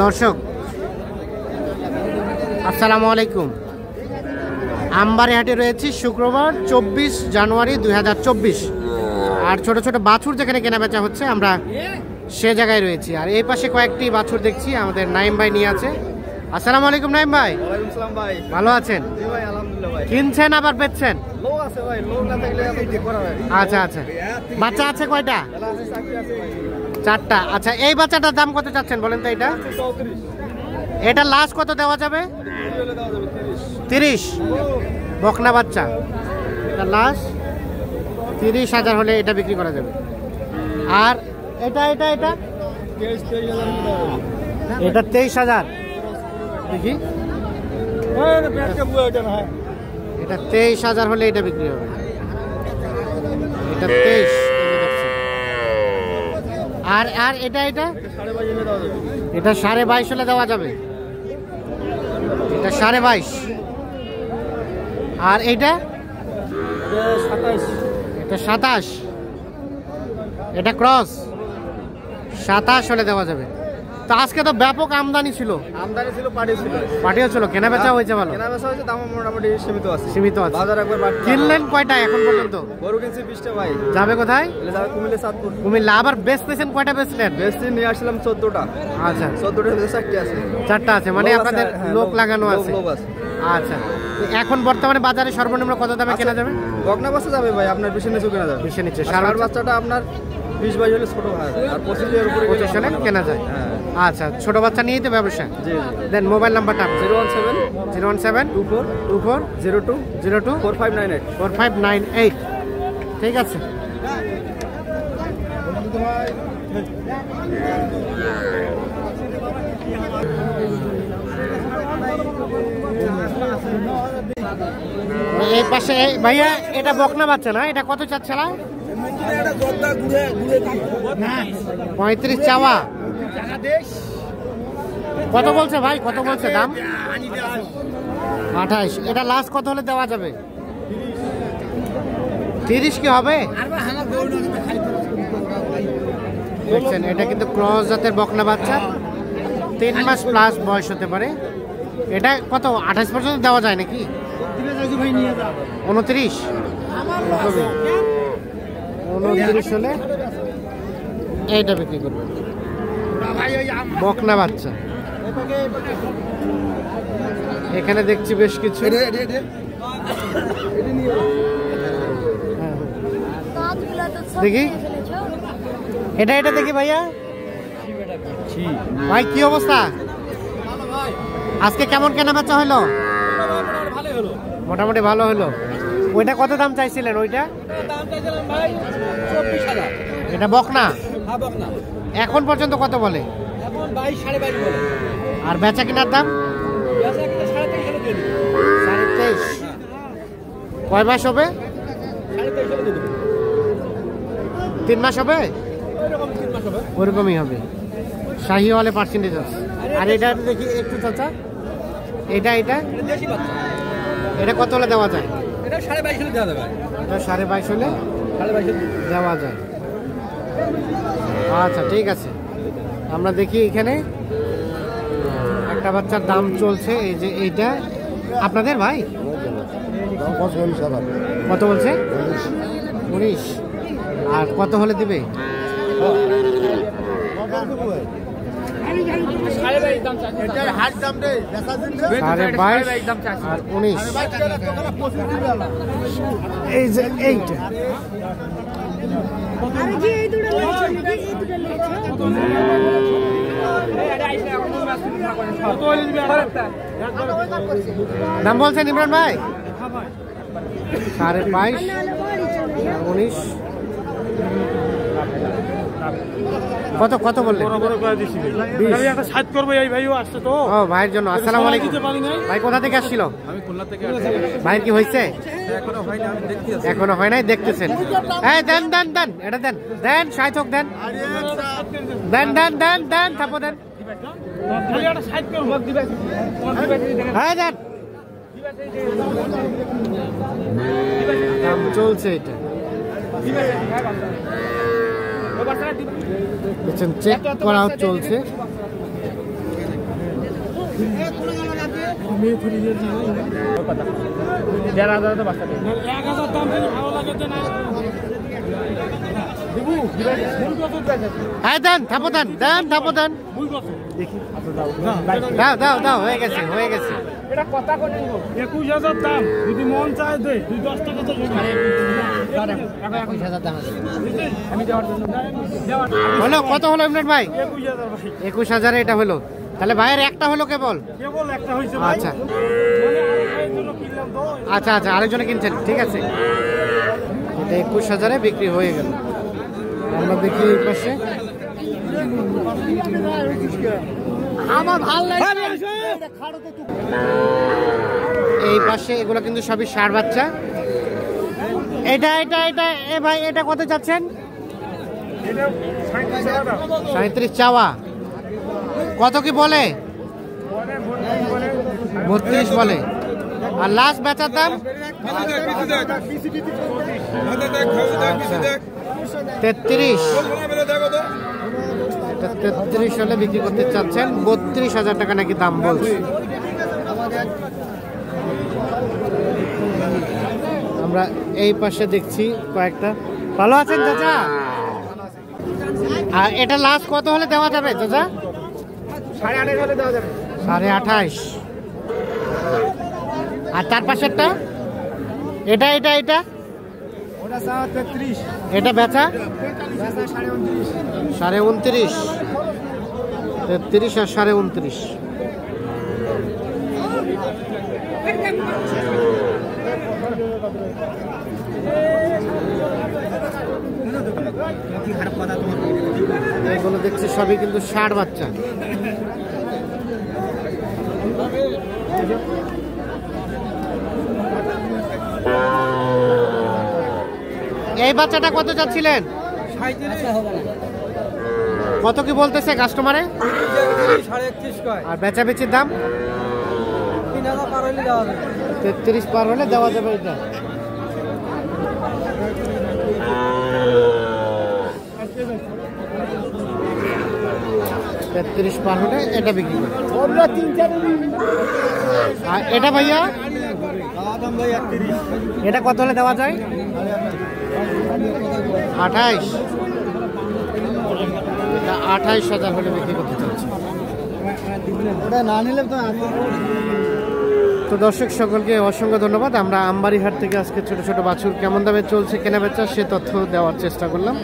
দর্শক আসসালামু আলাইকুম। আমবাড়ি হাটে রয়েছি শুক্রবার 24 জানুয়ারি 2024। আর ছোট ছোট বাছুর যেখানে কেনাবেচা হচ্ছে আমরা সে জায়গায় রয়েছি। আর এই পাশে কয়েকটি বাছুর দেখছি, আমাদের নাইম ভাই নিয়ে আছে। আসসালামু আলাইকুম নাইম ভাই। ওয়ালাইকুম সালাম ভাই। ভালো আছেন? জি ভাই, আলহামদুলিল্লাহ ভাই। কিনছেন আবার বেচছেন? লোক আছে ভাই, লোক না থাকলে এত কি করা হয়। আচ্ছা আচ্ছা, বাচ্চা আছে কয়টা? এলা আছে, চাকরি আছে ভাই। 4টা। আচ্ছা, এই বাচ্চাটার দাম কত চাচ্ছেন বলেন তো? এটা 34 এটা লাস্ট কত দেওয়া যাবে? হলে দাও যাবে 30। বকনা বাচ্চা, এটা লাস্ট 30,000 হলে এটা বিক্রি করা যাবে। আর এটা এটা এটা 23,000 দাও। এটা 23,000 দেখি। ওই না পেটকে বুয়া ওটা না। এটা 23,000 হলে এটা বিক্রি হবে। এটা 23। আর আর এটা এটা 22.5 হলে দাও যাবে। এটা 22.5 হলে দেওয়া যাবে। এটা 22.5। আর এইটা 27 এটা 27। এটা ক্রস 27 হলে দেওয়া যাবে। তো আজকে তো ব্যাপক আমদানি ছিল, আমদানি ছিল, পাটি ছিল। পাটিও ছিল, কেনা বেচা হয়েছে ভালো? কেনা বেচা হয়েছে, দাম মোটামুটি সীমিত আছে। সীমিত আছে। বাজার একবার বাড়তি। কিনলেন কয়টা এখন পর্যন্ত? গরু কিনছি 20টা ভাই। যাবে কোথায়? এলে যাবে কুমিল্লা, চাঁদপুর। কুমিল্লা। আবার বেচতেছেন কয়টা বেচলেন? বেশি নিয়ে আসলাম 14টা। আচ্ছা, 14টার ভিতরে 4টি আছে। 4টা আছে, মানে লোক আছে, আপনাদের হ্যাঁ, লোক লাগানো আছে। লোক আছে। আচ্ছা, তো এখন বর্তমানে বাজারে সর্বনিম্ন কত দামে কেনা যাবে? বকনা বাচ্চা যাবে ভাই আপনার বেশি নিচু কেনা যাবে। বেশি নিচে। ষাঁড় বাচ্চাটা আপনার 20-22 হলে ছোট হয়, আর 25 উপরে 25 হলে কেনা যায়। হ্যাঁ। আচ্ছা, ছোট বাচ্চা নিয়েই তো ব্যবসা। জি দেন মোবাইল নাম্বারটা 017 017 24 24 02 02 4598। 4598। ঠিক আছে। এই পাশে ভাইয়া এটা বকনা বাচ্চা না? এটা কত চাচ্ছে না? 35 চাওয়া। কত বলছে ভাই, কত বলছে দাম? 28। এটা লাস্ট কত হলে দেওয়া যাবে? 30 কি হবে? দেখছেন, এটা কিন্তু ক্রস জাতের বকনা বাচ্চা, 3 মাস প্লাস বয়স হতে পারে। এটা কত 28 পর্যন্ত দেওয়া যায় নাকি? 29 হলে এইটা বিক্রি করবে। বকনা বাচ্চা এখানে দেখছি বেশ কিছু। দেখি এটা এটা দেখি ভাইয়া। ভাই কি অবস্থা? আজকে কেমন কেনা বেচা হলো? মোটামুটি ভালো হলো। ওইটা কত দাম চাইছিলেন? ওইটা এটা বকনা এখন পর্যন্ত কত বলে? আর বেচা কেনার দাম 23.5। কয় মাস হবে? 3 মাস হবে, ওরকমই হবে। শাহিওয়ালে পার্সেন্টেজ আছে। আর এটা দেখি একটু চাচা, এটা এটা এটা কত হলে দেওয়া যায়? এটা 22.5 হলে দেওয়া যাবে। এটা 22.5 হলে 22.5 দেওয়া যায়। আচ্ছা ঠিক আছে, আমরা দেখি এখানে একটা বাচ্চার দাম চলছে। এই যে এইটা আপনাদের ভাই কত বলছে? 19। আর কত হলে দিবে? 22.5 আর 19। এই যে এইটা দাম বলছেন ইমরান ভাই? 22.5 আর 19। কত কত বললেন? ও ভাইয়ের জন্য। আসসালামু আলাইকুম ভাই, কোথা থেকে আসছিল? ভাইয়ের কি হয়েছে? এখনো হয় নাই, দেখতেছেন। এই দেন দেন দেন, এটা দেন দেন, সাইথক দেন দেন দেন দেন দেন, থাপো দেন। হ্যাঁ দেন, দাম চলছে এটা। চেক করা চলছে। হ্যাঁ দেন, থাপো দেন, দেন থাপো দেন। দাও দাও দাও, হয়ে গেছে হয়ে গেছে। 21,000 দাম, যদি মন চায় দে, 10 টাকা তো 21,000 দাম আছে। হলো কত হলো ইমরান ভাই? 21,000 ভাই। 21,000 এটা হলো। তাহলে ভাইয়ের একটা হলো কেবল? কেবল একটা হইছে ভাই। আচ্ছা আরেকটার জন্য কিনলাম তো। আচ্ছা আচ্ছা, আরেকজনে কিনছেন, ঠিক আছে। এটা 21,000-এ বিক্রি হয়ে গেল। আমরা দেখি এই পাশে। আমার ভালো লাগে। এই পাশে এগুলো কিন্তু সবই ষাঁড় বাচ্চা। এটা এটা এটা এ ভাই, এটা কত চাচ্ছেন? এটা 37 টাকা। 37 চাওয়া। কত কি বলে? 32 বলে। আর লাস্ট বেচার দাম 33। এটা 33 হলে বিক্রি করতে চাচ্ছেন। 32,000 টাকা নাকি দাম বলছে। আমরা এই পাশে দেখছি কয়েকটা। ভালো আছেন চাচা? আর এটা লাস্ট কত হলে দেওয়া যাবে চাচা? 28,500 হলে দেওয়া যাবে। 28,500। আর তার পাশেরটা? এটা এটা এটা ওটা 33। এটা বেচা বেচা 29.5। 29.5। 33 আর 29.5। এগুলো দেখছি সবই কিন্তু ষাঁড় বাচ্চা। এই বাচ্চাটা কত চাচ্ছিলেন? 37। কত কি বলতেছে কাস্টমারে? 31.5 কয়। আর বেচাবেচির দাম 3,000 পার হলে দেওয়া যাবে। 33 পার হলে দেওয়া যাবে। এটা তেত্রিশ পার হলে এটা বিক্রি করে। আর এটা ভাইয়া, এটা কত হলে দেওয়া যায়? 28। এটা 28,000 হলে বিক্রি করতে চাচ্ছি। ওটা না নিলে তো তো দর্শক সকলকে অসংখ্য ধন্যবাদ। আমরা আমবাড়িহাট থেকে আজকে ছোট ছোট বাছুর কেমন দামে চলছে কেনা বেচা সে তথ্য দেওয়ার চেষ্টা করলাম।